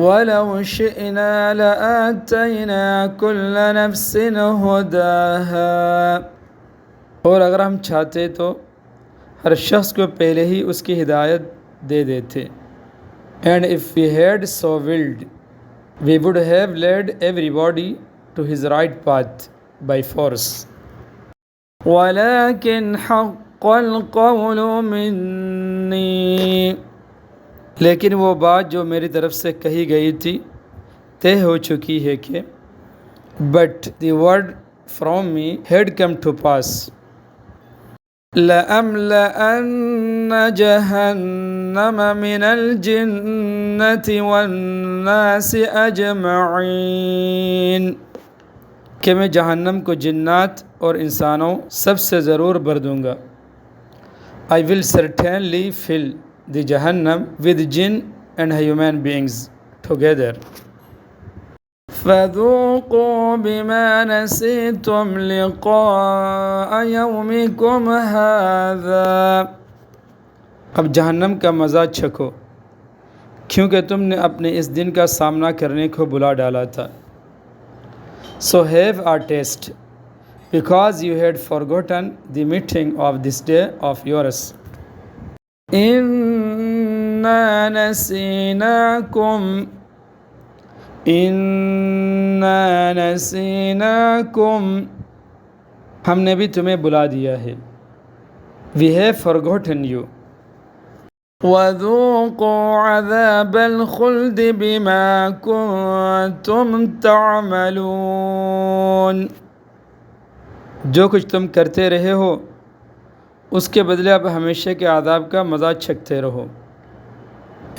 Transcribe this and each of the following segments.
وَلَوْ شِئْنَا لَآتَيْنَا كُلَّ نَفْسٍ هُدَاهَا، اور اگر ہم چاہتے تو ہر شخص کو پہلے ہی اس کی ہدایت دے دیتے. And if we had so willed, we would have led everybody to his right path by force. وَلَكِنْ حَقَّ الْقَوْلُ مِنِّي، لیکن وہ بات جو میری طرف سے کہی گئی تھی طے ہو چکی ہے کہ but the word from me had come to pass. لَأَمْلَأَنَّ جَهَنَّمَ مِنَ الْجِنَّةِ وَالنَّاسِ أَجْمَعِينَ، کہ میں جہنم کو جنات اور انسانوں سب سے ضرور بھر دوں گا. I will certainly fill the Jahannam with jinn and human beings together. فَذُوقُوا بِمَا نَسِيتُمْ لِقَاءَ يَوْمِكُمْ هَذَا، اب جہنم کا مزہ چکھو کیونکہ تم نے اپنے اس دن کا سامنا کرنے کو بلا ڈالا تھا. So have a taste because you had forgotten the meeting of this day of yours. إِنَّا نَسِينَاكُمْ، ہم نے بھی تمہیں بلا دیا ہے. We have forgotten you. وَذُوقُوا عَذَابَ الْخُلْدِ بِمَا كُنْتُمْ تَعْمَلُونَ، جو کچھ تم کرتے رہے ہو اس کے بدلے اب ہمیشہ کے عذاب کا مزہ چکھتے رہو.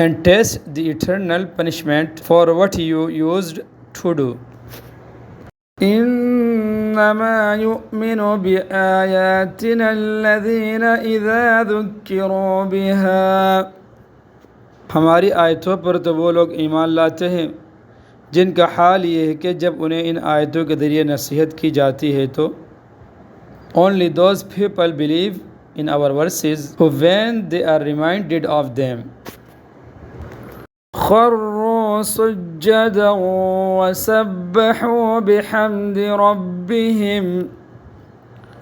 And taste the eternal punishment for what you used to do. إِنَّمَا يُؤْمِنُ بِآيَاتِنَا الَّذِينَ إِذَا ذُكِّرُوا بِهَا، ہماری آیتوں پر تو وہ لوگ ایمان لاتے ہیں جن کا حال یہ ہے کہ جب انہیں ان آیتوں کے ذریعے نصیحت کی جاتی ہے تو only those people believe in our verses who when they are reminded of them خروا سجدا وسبحوا بحمد ربهم،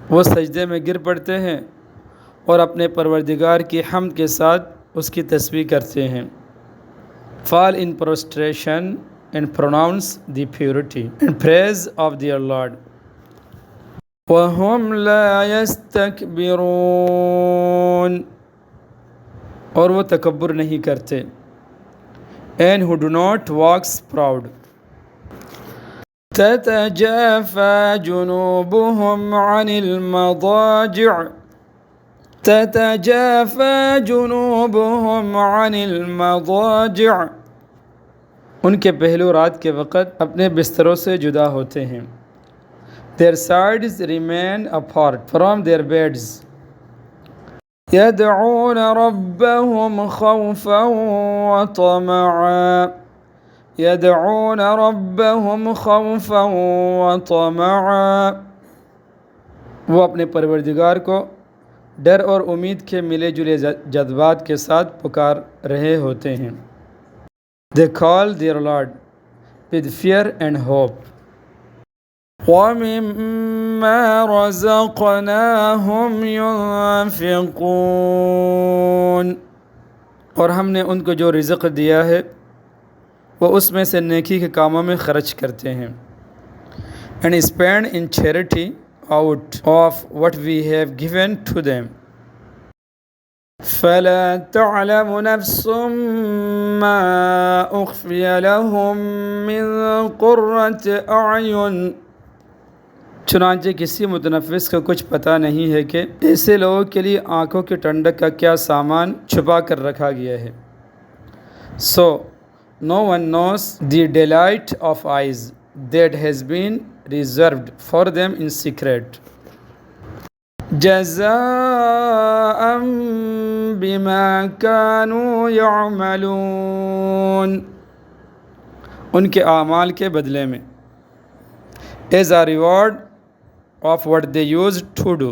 وہ سجدے میں گر پڑتے ہیں اور اپنے پروردگار کی حمد کے ساتھ اس کی تسبیح کرتے ہیں. fall in prostration and pronounce the purity and praise of their Lord. وَهُمْ لَا يَسْتَكْبِرُونَ، اور وہ تکبر نہیں کرتے. and who do not walk proud. تَتَجَافَى جُنُوبُهُمْ عَنِ الْمَضَاجِعِ، تَتَجَافَى جُنُوبُهُمْ عَنِ الْمَضَاجِعِ، ان کے پہلو رات کے وقت اپنے بستروں سے جدا ہوتے ہیں. their sides remain apart from their beds. يدعون ربهم خوفا وطمعا، يدعون ربهم خوفا وطمعا، وہ اپنے پروردگار کو ڈر اور امید کے ملے جلے جذبات کے ساتھ پکار رہے ہوتے ہیں. they call their Lord with fear and hope. وَمِمَّا رَزَقْنَاهُمْ يُنْفِقُونَ، اور ہم نے ان کو جو رزق دیا ہے وہ اس میں سے نیکی کے کاموں میں خرچ کرتے ہیں. and spend in charity out of what we have given to them. فَلَا تَعْلَمُ نَفْسٌ مَّا أُخْفِيَ لَهُم مِّن قُرَّةِ أَعْيُنٍ، چنانچہ کسی متنفس کو کچھ پتہ نہیں ہے کہ ایسے لوگوں کے لیے آنکھوں کی ٹھنڈک کا کیا سامان چھپا کر رکھا گیا ہے. so no one knows the delight of eyes that has been reserved for them in secret. جزاء بما كانوا يعملون، ان کے اعمال کے بدلے میں. as a reward of what they used to do.